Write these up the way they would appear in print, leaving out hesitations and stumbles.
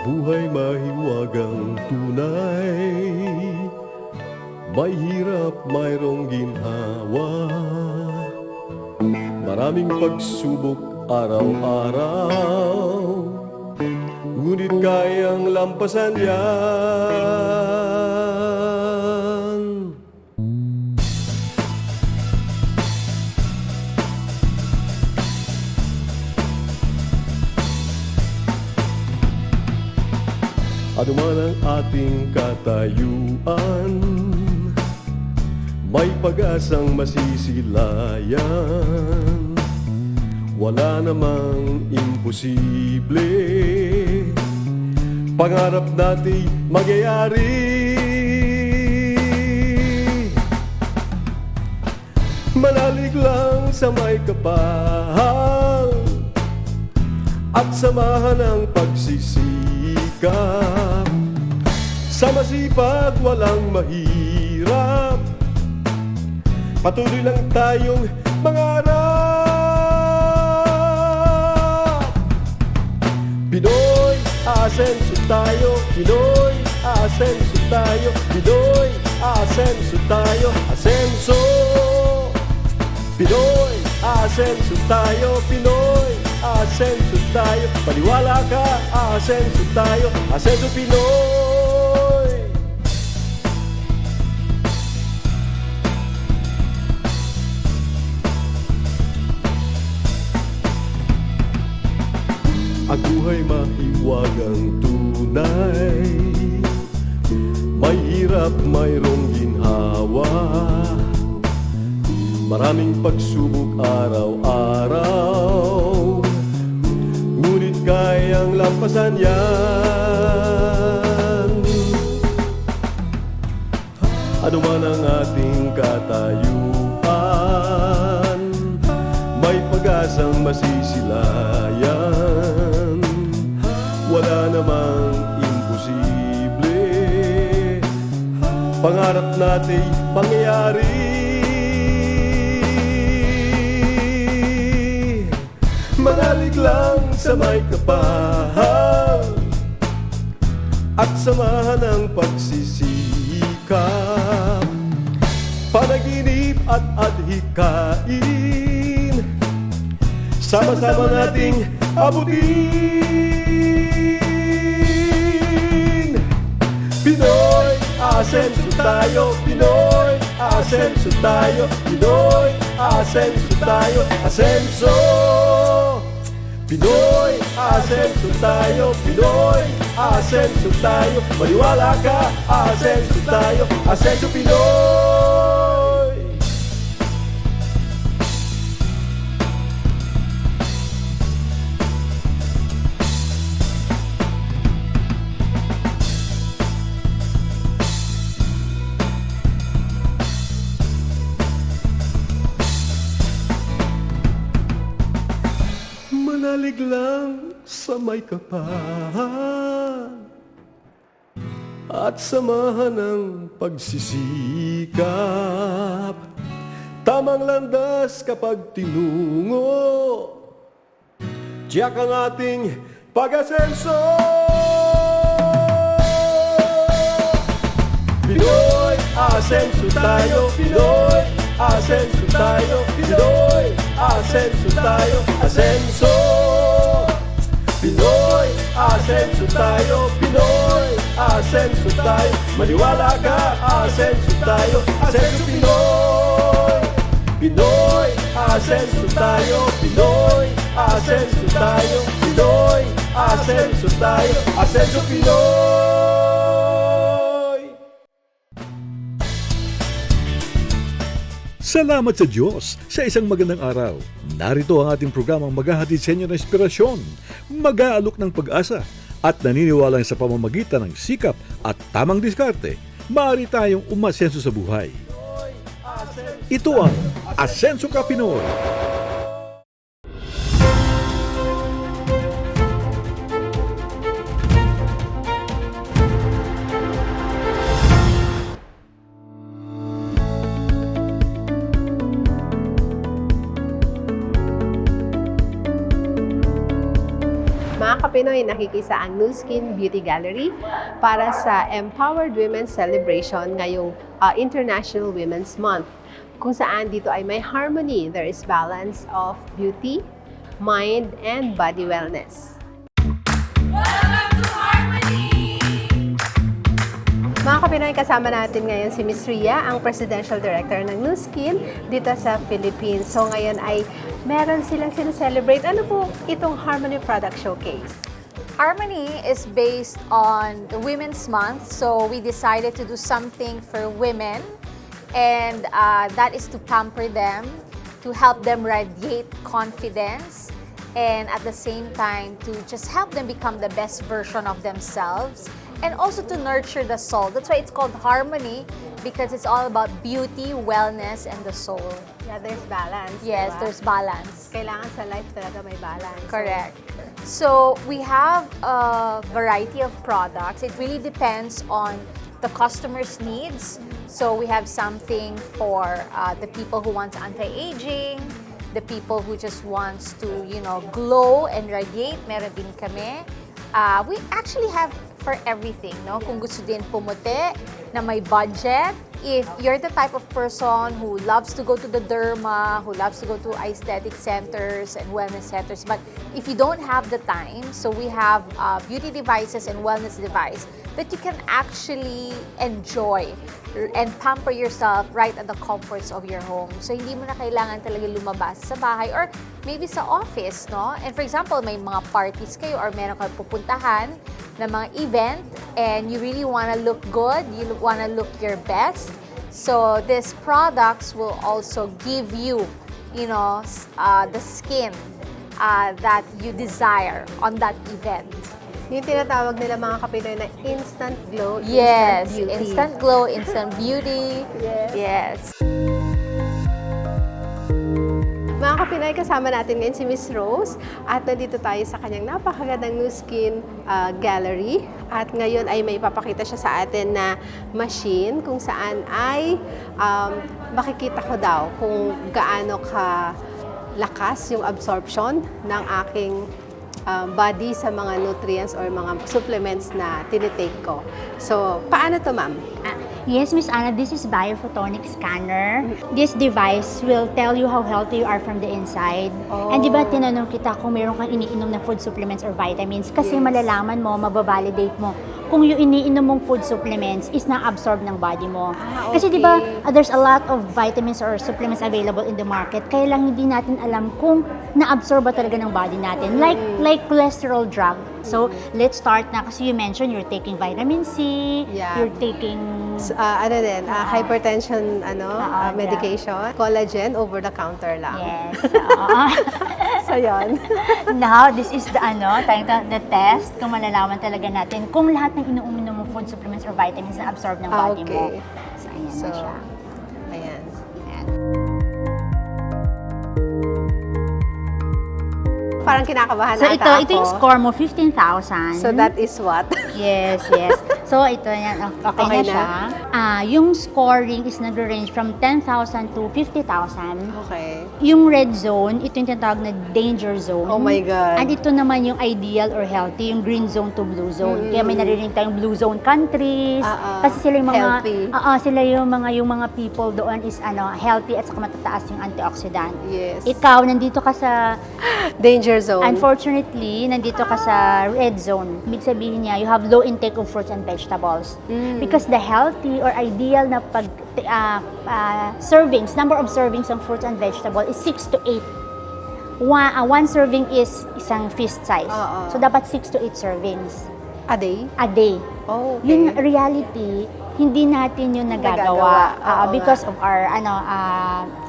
buhay mahiwagang tunay, may hirap mayroong ginhawa, maraming pagsubok araw-araw, ngunit kayang lampasan yan. Ano man ang ating katayuan, may pag-asang masisilayan. Wala namang imposible, pangarap natin magyayari. Manalig lang sa may kapal at samahan ang pagsisikap. Sa masipag walang mahirap, patuloy lang tayong mangarap. Pinoy, asenso tayo. Pinoy, asenso tayo. Pinoy, asenso tayo. Asenso. Pinoy, asenso tayo. Pinoy, asenso tayo. Paniwala ka, asenso tayo. Asenso Pinoy. Ang buhay mahiwagang tunay, may hirap mayroong ginhawa, maraming pagsubok araw-araw, ngunit kayang lampasan yan. Ano man ang ating katayuan, may pag-asang masisilayan. Wala namang imposible, pangarap natin mangyayari. Manalig lang sa may kapal at samahan ang pagsisikap. Panaginip at adhikain, sama-sama nating abutin. Pinoy, asenso tayo. Pinoy, asenso tayo. Pinoy, asenso tayo. Asenso. Pinoy, asenso tayo. Pinoy, asenso tayo. Maniwala ka, asenso tayo. Asenso Pinoy. Manalig lang sa may kapal at samahan ng pagsisikap. Tamang landas kapag tinungo, tiyak ang ating pag-asenso. Pinoy, asenso tayo. Pinoy, asenso tayo. Pinoy, asenso tayo. Asenso. Pinoy, asenso tayo. Pinoy, asenso tayo. Maniwala ka, asenso tayo. Asenso Pinoy. Pinoy, asenso tayo. Pinoy, asenso tayo. Pinoy, asenso tayo. Asenso Pinoy. Salamat sa Diyos sa isang magandang araw. Narito ang ating programang maghahatid sa inyo ng inspirasyon, mag-aalok ng pag-asa, at naniniwala sa pamamagitan ng sikap at tamang diskarte, maaari tayong umasenso sa buhay. Ito ang Asenso Ka Pinoy! Kapinoy, nakikisa ang Nu Skin Beauty Gallery para sa Empowered Women's Celebration ngayong International Women's Month, kung saan dito ay may harmony. There is balance of beauty, mind, and body wellness. Mga Kapinoy, kasama natin ngayon si Miss Ria, ang Presidential Director ng Nu Skin dito sa Philippines. So ngayon ay meron silang sineselebrate. Ano po itong Harmony Product Showcase? Harmony is based on the Women's Month, so we decided to do something for women, and that is to pamper them, to help them radiate confidence, and at the same time to just help them become the best version of themselves, and also to nurture the soul. That's why it's called Harmony, because it's all about beauty, wellness, and the soul. Yeah, there's balance. Yes, diba? there's balance. Kailangan sa life talaga may balance. Correct. So we have a variety of products. It really depends on the customer's needs. So we have something for the people who want anti-aging, the people who just wants to, glow and radiate. Meron din kami. We actually have for everything, no? Kung gusto din pumuti na may budget, if you're the type of person who loves to go to the derma, who loves to go to aesthetic centers and wellness centers, but if you don't have the time, so we have beauty devices and wellness device that you can actually enjoy and pamper yourself right at the comforts of your home. So hindi mo na kailangan talaga lumabas sa bahay or maybe sa office, no? And for example, may mga parties kayo or meron kayo pupuntahan na mga event and you really want to look good, you want to look your best. So these products will also give you, the skin that you desire on that event. Yung tinatawag nila mga Kapinoy na instant glow, Yes, instant beauty. instant glow, instant beauty. Yes. Yes. Mga Kapinoy, kasama natin ngayon si Miss Rose at nandito tayo sa kanyang napakagandang Nu Skin Gallery. At ngayon ay may papakita siya sa atin na machine kung saan ay makikita ko daw kung gaano ka lakas yung absorption ng aking body sa mga nutrients or mga supplements na tinitake ko. So, paano to, ma'am? Yes, Miss Anna, this is biophotonic scanner. This device will tell you how healthy you are from the inside. And di ba tinanong kita kung meron kang iniinom na food supplements or vitamins kasi malalaman mo, mababalidate mo kung yung iniinom mong food supplements is na-absorb ng body mo. Kasi di ba there's a lot of vitamins or supplements available in the market, kaya lang hindi natin alam kung na-absorb ba talaga ng body natin. Like cholesterol drug. So, let's start na kasi you mentioned you're taking vitamin C, you're taking Hypertension medication, collagen over the counter lang. Yes. So, yun. Now, this is the test kung malalaman talaga natin kung lahat ng inuuminom mong food supplements or vitamins na absorb ng body mo. So, ayan na siya. Ayan. Ayan. Parang kinakabahan So, ata ito yung score mo, 15,000. So, that is what? Yes. So, ito yan. Okay na siya. Yung scoring is nag-range from 10,000 to 50,000. Okay. Yung red zone, ito yung tinatawag na danger zone. Oh my God. And ito naman yung ideal or healthy, yung green zone to blue zone. Kaya may naririnig tayong blue zone countries. Kasi sila yung mga Healthy. sila yung mga people doon is healthy at saka matataas yung antioxidant. Yes. Ikaw nandito ka sa Danger zone. unfortunately, nandito ka sa red zone. Ibig sabihin niya, you have low intake of fruits and vegetables. Because the healthy or ideal na servings, number of servings ng fruits and vegetables is 6 to 8. One serving is isang fist size. So, dapat 6 to 8 servings A day? a day. Oh, okay. Yung reality, hindi natin yun nagagawa. Because of our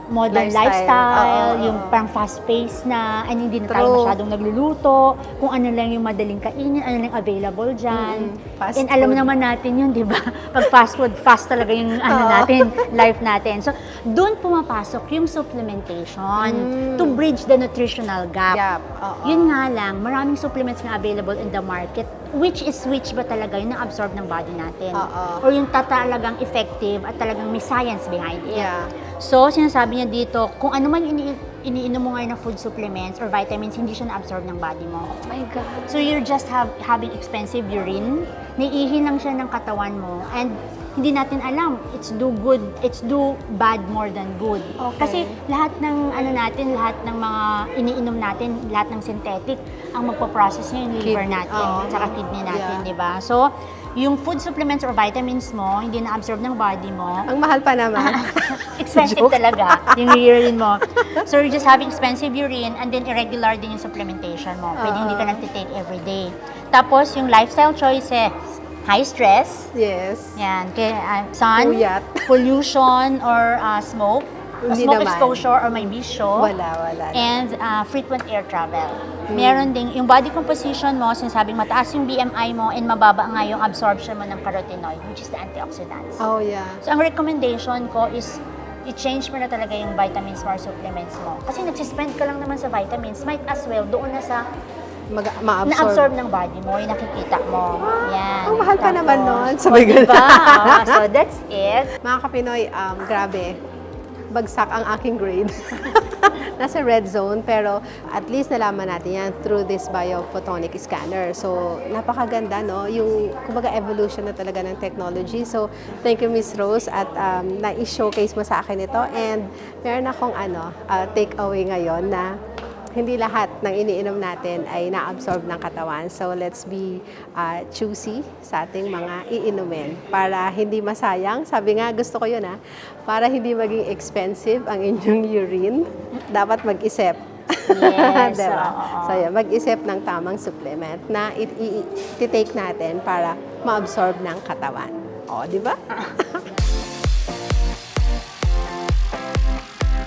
modern lifestyle, yung parang fast-paced na, and hindi na tayo masyadong nagluluto, kung ano lang yung madaling kainin, ano lang available dyan. Fast And alam food. naman natin yun, di ba? Pag fast food, fast talaga yung natin, life natin. So, doon pumapasok yung supplementation to bridge the nutritional gap. Gap, Yun nga lang, maraming supplements nga available in the market. which ba talaga yung na-absorb ng body natin? Oo. Or yung talagang effective at talagang may science behind it. Yeah. So, sinasabi niya dito, kung ano man iniinom mo ngayon na food supplements or vitamins, hindi siya na-absorb ng body mo. Oh my God. So, you're just having expensive urine, naiihi lang siya ng katawan mo, and hindi natin alam, it's do bad more than good. Okay. Kasi lahat ng lahat ng mga iniinom natin, lahat ng synthetic, ang magpo-process niya yung liver natin, at saka kidney natin, Yeah. di ba? So, yung food supplements or vitamins mo, hindi na-absorb ng body mo, Ang mahal pa naman. expensive Joke. talaga, yung urine mo. So, you're just having expensive urine and then irregular din yung supplementation mo. Pwede hindi ka nagtitake every day. Tapos, yung lifestyle choices, high stress, Yes. yan, sun, Puyat. pollution, or smoke, Hindi smoke naman. exposure or may bisyo, Wala. and frequent air travel. Meron ding, yung body composition mo, sinasabing mataas yung BMI mo and mababa nga yung absorption mo ng carotenoid, which is the antioxidants. Oh, yeah. So, ang recommendation ko is i-change mo na talaga yung vitamins or supplements mo. Kasi nagsispend ka lang naman sa vitamins, might as well doon na sa Ma-absorb. na-absorb ng body mo, yung nakikita mo. Yan. Ang mahal pa Tapos, naman nun. Sabay diba? ganun. So, that's it. Mga kapinoy, grabe. Bagsak ang aking grade. Nasa red zone, pero at least nalaman natin yan through this biophotonic scanner. So, napakaganda, no? Yung, kumbaga, evolution na talaga ng technology. So, thank you, Miss Rose, at na-showcase mo sa akin ito. And meron akong take away ngayon na hindi lahat ng iniinom natin ay na-absorb ng katawan. So, let's be choosy sa ating mga iinumin para hindi masayang. Sabi nga, gusto ko yun para hindi maging expensive ang inyong urine, dapat mag-isip. Yes, Diba? oo. So, yun, mag-isip ng tamang supplement na i-take natin para ma-absorb ng katawan. O, di ba?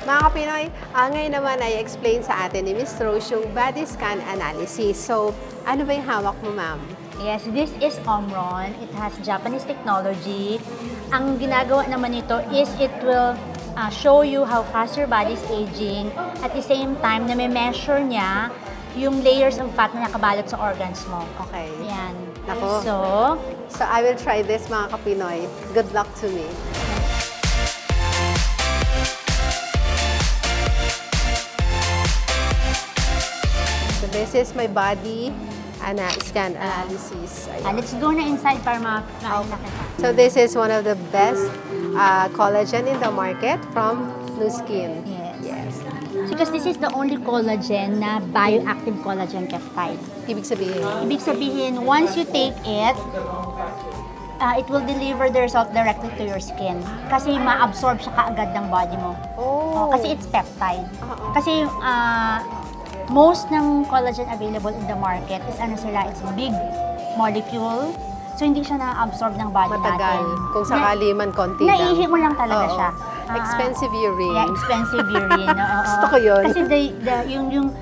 Mga kapinoy, ngayon naman ay explain sa atin ni Miss Rose yung body scan analysis. So, ano ba yung hawak mo, ma'am? Yes, this is Omron. It has Japanese technology. Ang ginagawa naman nito is it will show you how fast your body is aging. At the same time, na-measure niya yung layers of fat na nakabalot sa organs mo. Okay. Yan. Nako. So, I will try this, mga kapinoy. Good luck to me. So, this is my body scan analysis. Ayan. let's go na inside para makita. So this is one of the best collagen in the market from Nu Skin. Yes. Because this is the only collagen na bioactive collagen peptide. Ibig sabihin, Ibig sabihin, once you take it, it will deliver the result directly to your skin. Kasi ma-absorb siya kaagad ng body mo. oh, Kasi it's peptide. Oo. Kasi most ng collagen available in the market is it's big molecule. So hindi siya na-absorb ng body matagal. natin. Kung sakali man konti lang. Naihi mo lang talaga Oo. siya. Expensive urine. Yeah, expensive urine. Oo. Gusto ko yun. Kasi yung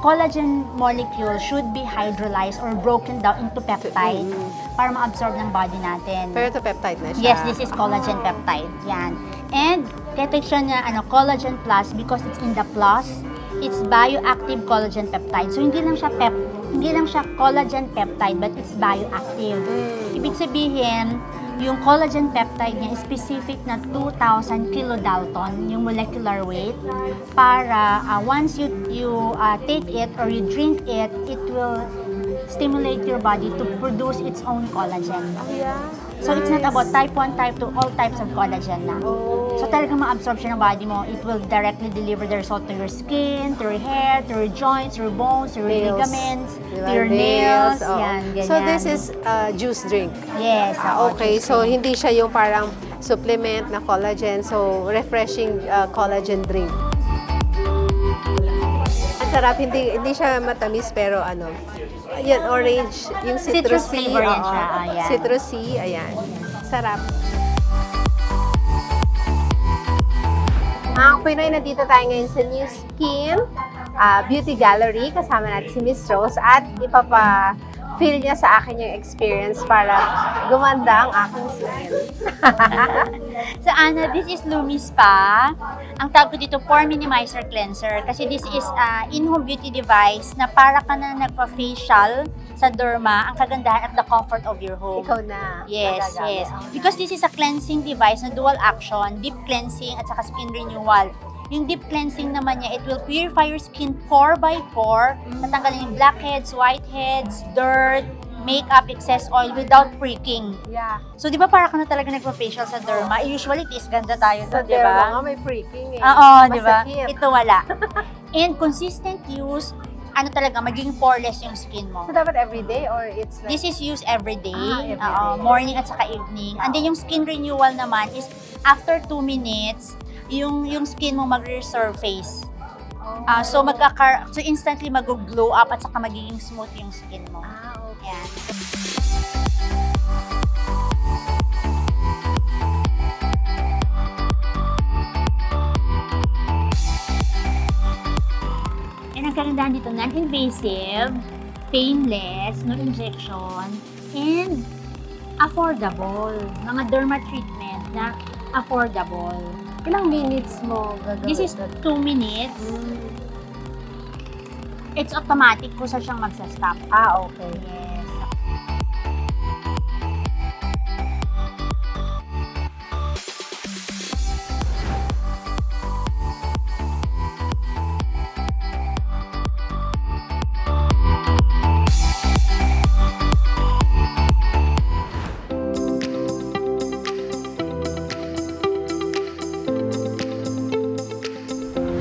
collagen molecule should be hydrolyzed or broken down into peptide para ma-absorb ng body natin. Pero ito peptide na siya. Yes, this is collagen peptide. Yan. And kaya siya na collagen plus because it's in the plus. It's bioactive collagen peptide. So hindi lang siya collagen peptide but it's bioactive. Ibig sabihin, yung collagen peptide niya is specific na 2,000 kilodalton yung molecular weight para once you take it or you drink it, it will stimulate your body to produce its own collagen. Yeah. So it's not about type 1, type 2, all types of collagen na. Oh. So talagang ma-absorb siya ng body mo. It will directly deliver the result to your skin, to your hair, to your joints, to your bones, to your Nails. ligaments, Diba? to your nails. oo. Yan, ganyan. So this is juice drink. Yes. oo, Okay, juice so drink. hindi siya yung parang supplement na collagen. So refreshing collagen drink. Ang sarap, hindi siya matamis pero yan, orange, yung Citrus citrusy. flavor yan oo. siya, ayan. Citrusy, ayan. Sarap. Mga Pinoy, nandito tayo ngayon sa Nu Skin Beauty Gallery. Kasama natin si Miss Rose at ipapa-feel niya sa akin yung experience para gumanda ang aking skin. So Anna, this is Lumi Spa. Ang tawag ko dito, Pore Minimizer Cleanser. Kasi this is in-home beauty device na para ka na nagpa-facial sa derma, ang kagandahan at the comfort of your home. Ikaw na. Yes, magagamit. yes. Because this is a cleansing device na dual action, deep cleansing at saka skin renewal. Yung deep cleansing naman niya, it will purify your skin pore by pore, tatanggalin yung blackheads, whiteheads, dirt, makeup, excess oil without pricking. Yeah. So, di ba para ka na talaga nagpa-facial sa derma? Usually, tiis ganda tayo Sa doon, di ba? nga may freaking eh. Oo, di ba? Masakit. Ito wala. And consistent use, ano talaga, magiging poreless yung skin mo. So, dapat everyday or it's like... This is used every day, every day. morning at saka evening. And then yung skin renewal naman is after 2 minutes, yung skin mo mag-resurface. So instantly mag-glow up at saka magiging smooth yung skin mo. Okay. Yan. And ang kagandahan dito, non-invasive, painless, no injection, and affordable. Mga derma treatment na affordable. Ilang minutes mo gagawin? This is 2 minutes. It's automatic kung saan siyang magsa-stop. Okay. Yes.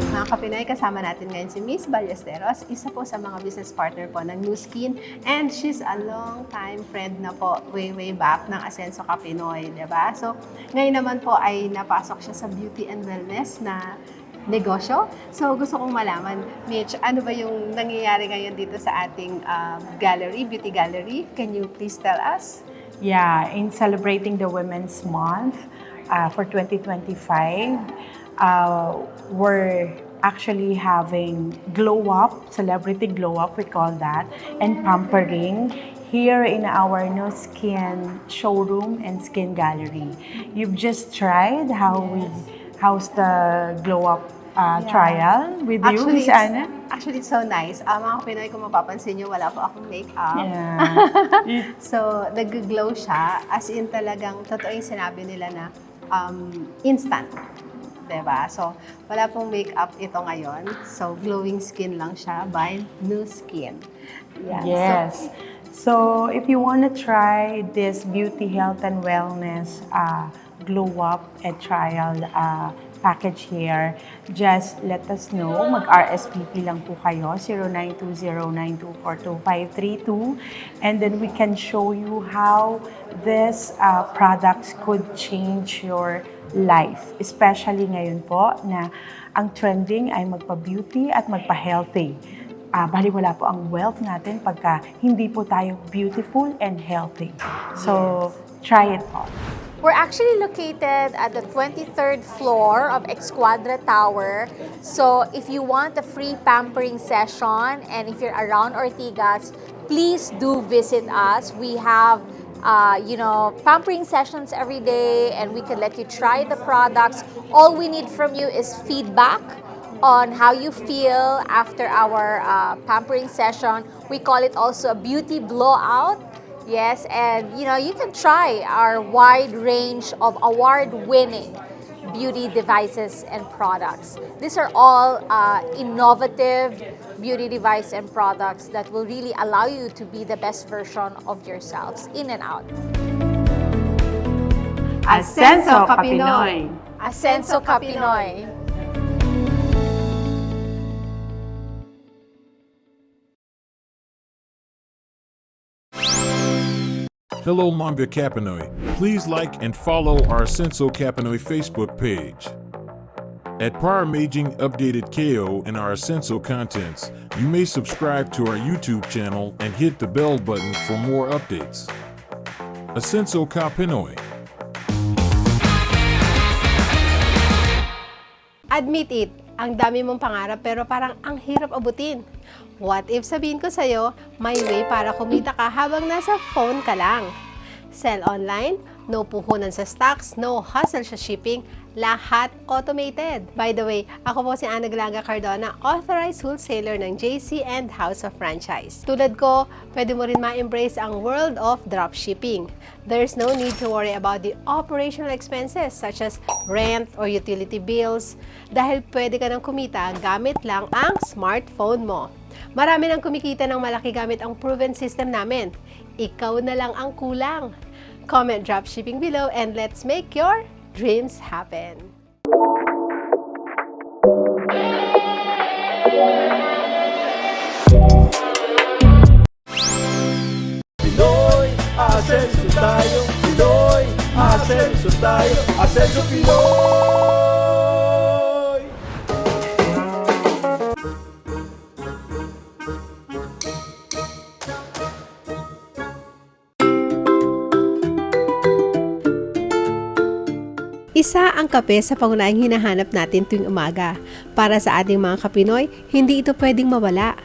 Mga kapinay, kasama natin ngayon si Miss Ballesteros, isa po sa mga business partner po ng Nu Skin, and she's a long time friend na po way back ng Asenso Kapinoy, di ba? So, ngayon naman po ay napasok siya sa beauty and wellness na negosyo. So, gusto kong malaman, Mitch, ano ba yung nangyayari ngayon dito sa ating gallery, beauty gallery? Can you please tell us? Yeah, in celebrating the Women's Month for 2025, we're actually having glow up, celebrity glow up, we call that, and pampering here in our Nu Skin showroom and skin gallery. You've just tried how's the glow up trial with you, Miss Anna? Actually, it's so nice. Mga Pinoy, kung mapapansin nyo, wala po akong makeup. Yeah. So, nag-glow siya. As in talagang, totoo yung sinabi nila na instant. Diba? So, wala pong makeup ito ngayon. So, glowing skin lang siya by Nu Skin. Yeah. Yes. So, if you want to try this beauty, health, and wellness glow up and trial package here, just let us know. Mag-RSVP lang po kayo, 0920-924-2532. And then we can show you how this products could change your life. Especially ngayon po na ang trending ay magpa-beauty at magpa-healthy. Baliwala po ang wealth natin pagka hindi po tayo beautiful and healthy. So, try it all. We're actually located at the 23rd floor of Esquadra Tower. So if you want a free pampering session and if you're around Ortigas, please do visit us. We have pampering sessions every day and we can let you try the products. All we need from you is feedback on how you feel after our pampering session. We call it also a beauty blowout. Yes, and you can try our wide range of award-winning beauty devices and products. These are all innovative beauty device and products that will really allow you to be the best version of yourselves in and out. Asenso Kapinoy. Asenso Kapinoy. Hello, Mambia Kapinoy. Please like and follow our Asenso Kapinoy Facebook page. At Prior Maging Updated KO and our Asenso contents, you may subscribe to our YouTube channel and hit the bell button for more updates. Asenso Kapinoy. Admit it, ang dami mong pangarap pero parang ang hirap abutin. What if sabihin ko sa'yo, may way para kumita ka habang nasa phone ka lang? Sell online, no puhunan sa stocks, no hustle sa shipping, lahat automated. By the way, ako po si Ana Glanga Cardona, authorized wholesaler ng JC and House of Franchise. Tulad ko, pwede mo rin ma-embrace ang world of dropshipping. There's no need to worry about the operational expenses such as rent or utility bills dahil pwede ka nang kumita gamit lang ang smartphone mo. Marami nang kumikita ng malaki gamit ang proven system namin. Ikaw na lang ang kulang. Comment dropshipping below and let's make your dreams happen. Pinoy, asenso tayo. Pinoy, asenso tayo. Asenso Pinoy! Isa ang kape sa pangunahing hinahanap natin tuwing umaga. Para sa ating mga Kapinoy, hindi ito pwedeng mawala.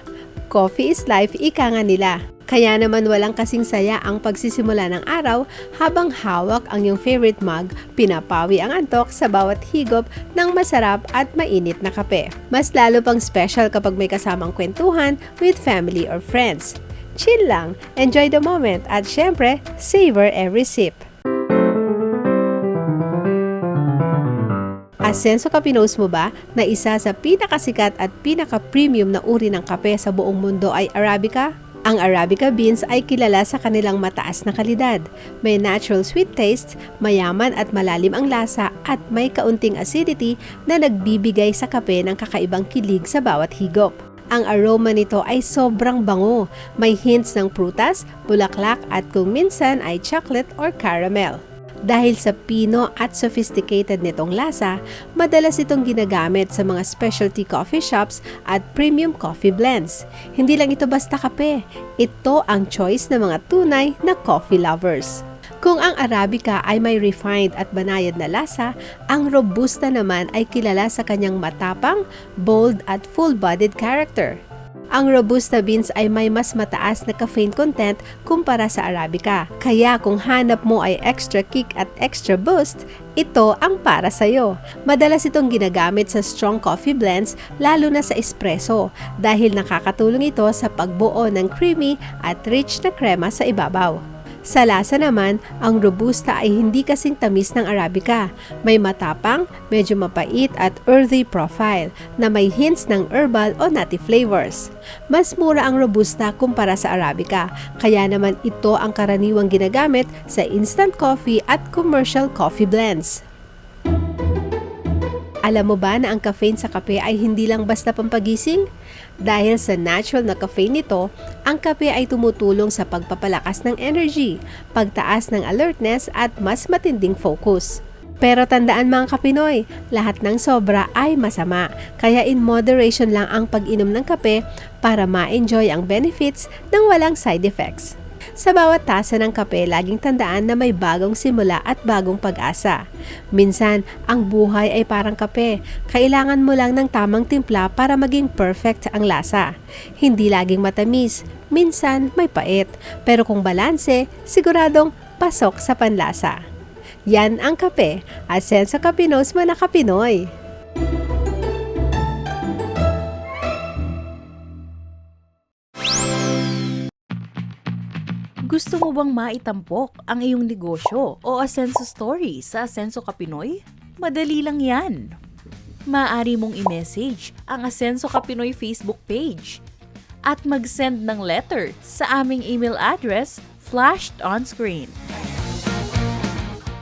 Coffee is life, ika nga nila. Kaya naman walang kasing saya ang pagsisimula ng araw habang hawak ang iyong favorite mug, pinapawi ang antok sa bawat higop ng masarap at mainit na kape. Mas lalo pang special kapag may kasamang kwentuhan with family or friends. Chill lang, enjoy the moment at syempre, savor every sip. Asenso Kape knows mo ba na isa sa pinakasikat at pinaka-premium na uri ng kape sa buong mundo ay Arabica? Ang Arabica beans ay kilala sa kanilang mataas na kalidad. May natural sweet taste, mayaman at malalim ang lasa at may kaunting acidity na nagbibigay sa kape ng kakaibang kilig sa bawat higop. Ang aroma nito ay sobrang bango, may hints ng prutas, bulaklak at kung minsan ay chocolate or caramel. Dahil sa pino at sophisticated nitong lasa, madalas itong ginagamit sa mga specialty coffee shops at premium coffee blends. Hindi lang ito basta kape, ito ang choice ng mga tunay na coffee lovers. Kung ang Arabica ay may refined at banayad na lasa, ang Robusta naman ay kilala sa kanyang matapang, bold at full-bodied character. Ang Robusta beans ay may mas mataas na caffeine content kumpara sa Arabica. Kaya kung hanap mo ay extra kick at extra boost, ito ang para sa'yo. Madalas itong ginagamit sa strong coffee blends lalo na sa espresso dahil nakakatulong ito sa pagbuo ng creamy at rich na krema sa ibabaw. Sa lasa naman, ang Robusta ay hindi kasing tamis ng Arabica. May matapang, medyo mapait at earthy profile na may hints ng herbal o nutty flavors. Mas mura ang Robusta kumpara sa Arabica, kaya naman ito ang karaniwang ginagamit sa instant coffee at commercial coffee blends. Alam mo ba na ang caffeine sa kape ay hindi lang basta pampagising? Dahil sa natural na caffeine nito, ang kape ay tumutulong sa pagpapalakas ng energy, pagtaas ng alertness at mas matinding focus. Pero tandaan mga Kapinoy, lahat ng sobra ay masama, kaya in moderation lang ang pag-inom ng kape para ma-enjoy ang benefits ng walang side effects. Sa bawat tasa ng kape, laging tandaan na may bagong simula at bagong pag-asa. Minsan, ang buhay ay parang kape. Kailangan mo lang ng tamang timpla para maging perfect ang lasa. Hindi laging matamis, minsan may pait. Pero kung balanse, siguradong pasok sa panlasa. Yan ang kape. Asenso Kape knows mo na Kapinoy. Gusto mo bang maitampok ang iyong negosyo o Asenso story sa Asenso Kapinoy? Madali lang yan. Maaari mong i-message ang Asenso Kapinoy Facebook page at mag-send ng letter sa aming email address flashed on screen.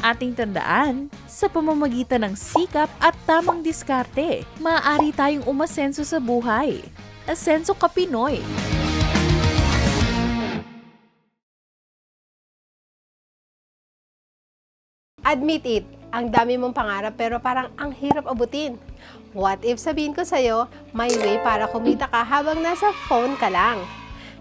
Ating tandaan, sa pamamagitan ng sikap at tamang diskarte, maaari tayong umasenso sa buhay. Asenso Kapinoy. Admit it, ang dami mong pangarap pero parang ang hirap abutin. What if sabihin ko sa'yo, may way para kumita ka habang nasa phone ka lang?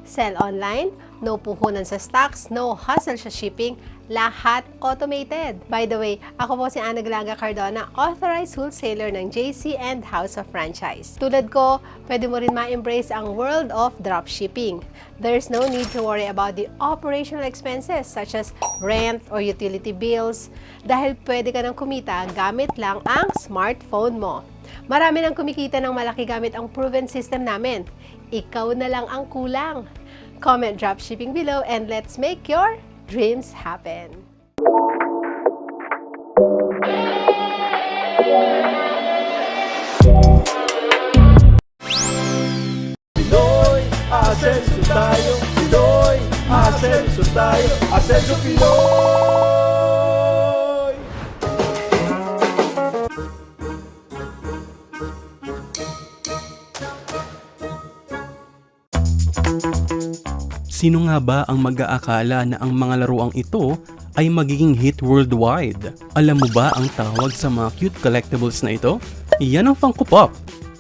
Sell online, no puhunan sa stocks, no hustle sa shipping, lahat automated. By the way, ako po si Ana Galanga Cardona, authorized wholesaler ng JC and House of Franchise. Tulad ko, pwede mo rin ma-embrace ang world of dropshipping. There's no need to worry about the operational expenses such as rent or utility bills dahil pwede ka nang kumita gamit lang ang smartphone mo. Marami nang kumikita ng malaki gamit ang proven system namin. Ikaw na lang ang kulang. Comment dropshipping below and let's make your dreams happen. Pinoy, aasenso tayo. Pinoy, aasenso tayo. Asenso Pinoy! Sino nga ba ang mag-aakala na ang mga laruang ito ay magiging hit worldwide? Alam mo ba ang tawag sa mga cute collectibles na ito? Yan ang Funko Pop!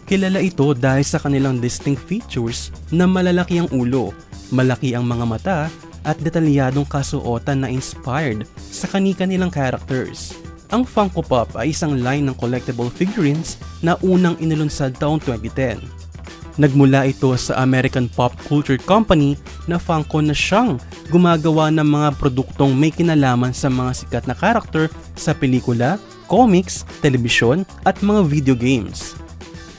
Kilala ito dahil sa kanilang distinct features na malalaki ang ulo, malaki ang mga mata, at detalyadong kasuotan na inspired sa kani-kanilang characters. Ang Funko Pop ay isang line ng collectible figurines na unang inilunsad taong 2010. Nagmula ito sa American pop culture company na Funko na siyang gumagawa ng mga produktong may kinalaman sa mga sikat na karakter sa pelikula, comics, telebisyon at mga video games.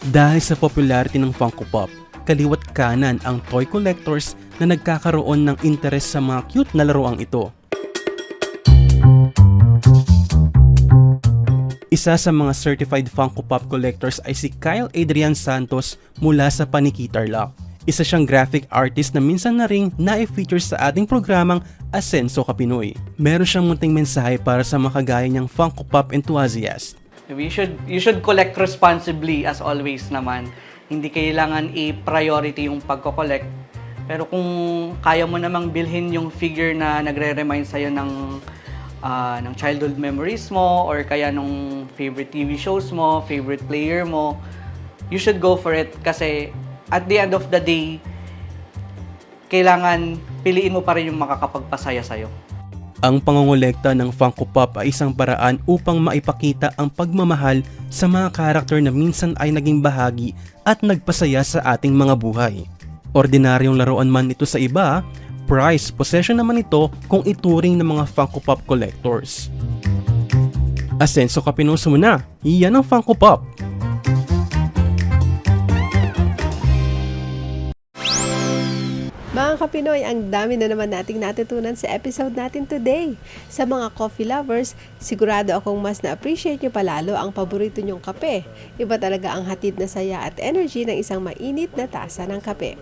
Dahil sa popularity ng Funko Pop, kaliwat kanan ang toy collectors na nagkakaroon ng interes sa mga cute na laruang ito. Isa sa mga certified Funko Pop collectors ay si Kyle Adrian Santos mula sa Paniki Tarlac. Isa siyang graphic artist na minsan na ring na-feature sa ating programang Asenso Ka Pinoy. Meron siyang munting mensahe para sa makagaya niyang Funko Pop enthusiast. You should collect responsibly as always naman. Hindi kailangan i-priority yung pagko-collect. Pero kung kaya mo namang bilhin yung figure na nagre-remind sa'yo ng childhood memories mo or kaya nung favorite TV shows mo, favorite player mo, you should go for it kasi at the end of the day, kailangan piliin mo pa rin yung makakapagpasaya sa'yo. Ang pangongolekta ng Funko Pop ay isang paraan upang maipakita ang pagmamahal sa mga karakter na minsan ay naging bahagi at nagpasaya sa ating mga buhay. Ordinaryong laruan man ito sa iba, prized possession naman ito kung ituring ng mga Funko Pop collectors. Asenso Ka Pinoy muna, yan ang Funko Pop! Mga kapinoy, ang dami na naman nating natutunan sa episode natin today. Sa mga coffee lovers, sigurado akong mas na-appreciate nyo palalo ang paborito nyong kape. Iba talaga ang hatid na saya at energy ng isang mainit na tasa ng kape.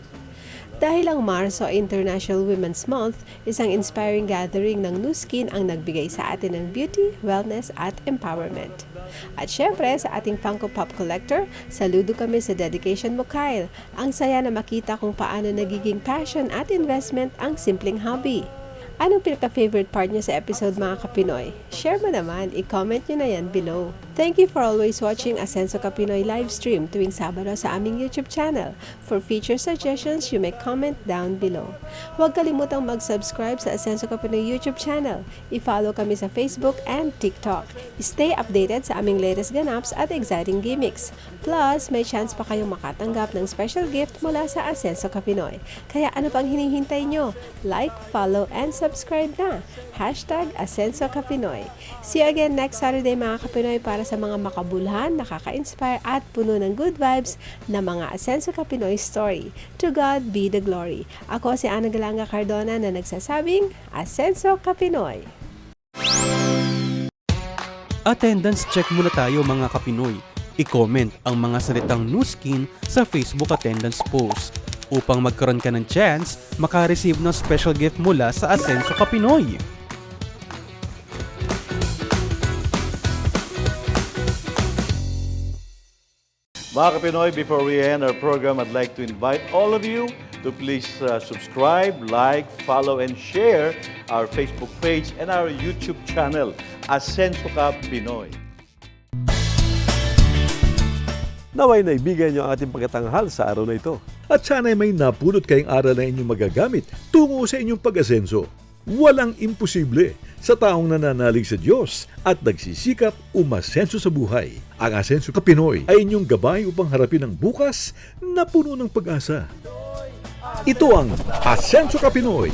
Dahil ang Marso International Women's Month, isang inspiring gathering ng Nu Skin ang nagbigay sa atin ng beauty, wellness at empowerment. At syempre, sa ating Funko Pop Collector, saludo kami sa dedication mo, Kyle. Ang saya na makita kung paano nagiging passion at investment ang simpleng hobby. Anong pinaka-favorite part niyo sa episode, mga kapinoy? Share mo naman, i-comment nyo na yan below. Thank you for always watching Asenso Ka Pinoy live stream tuwing Sabado sa aming YouTube channel. For feature suggestions, you may comment down below. Huwag kalimutang mag-subscribe sa Asenso Ka Pinoy YouTube channel. I-follow kami sa Facebook and TikTok. Stay updated sa aming latest ganaps at exciting gimmicks. Plus, may chance pa kayong makatanggap ng special gift mula sa Asenso Ka Pinoy. Kaya ano pang hinihintay nyo? Like, follow, and subscribe na. #Asenso Ka Pinoy. See you again next Saturday, mga kapinoy, para sa mga makabuluhan, nakaka-inspire at puno ng good vibes na mga Asenso Ka Pinoy story. To God be the glory. Ako si Ana Galanga Cardona na nagsasabing Asenso Ka Pinoy. Attendance check muna tayo, mga kapinoy. I-comment ang mga salitang Nu Skin sa Facebook attendance post upang magkaroon ka ng chance makareceive ng special gift mula sa Asenso Ka Pinoy. Mga kapinoy, before we end our program, I'd like to invite all of you to please subscribe, like, follow, and share our Facebook page and our YouTube channel, Asenso Ka Pinoy. Naway naibigan niyo ang ating pagkatanghal sa araw na ito. at sana'y may napulot kayong aral na inyong magagamit tungo sa inyong pag-asenso. Walang imposible sa taong nananalig sa Diyos at nagsisikap umasenso sa buhay. Ang Asenso ka Pinoy ay inyong gabay upang harapin ang bukas na puno ng pag-asa. Ito ang Asenso ka Pinoy,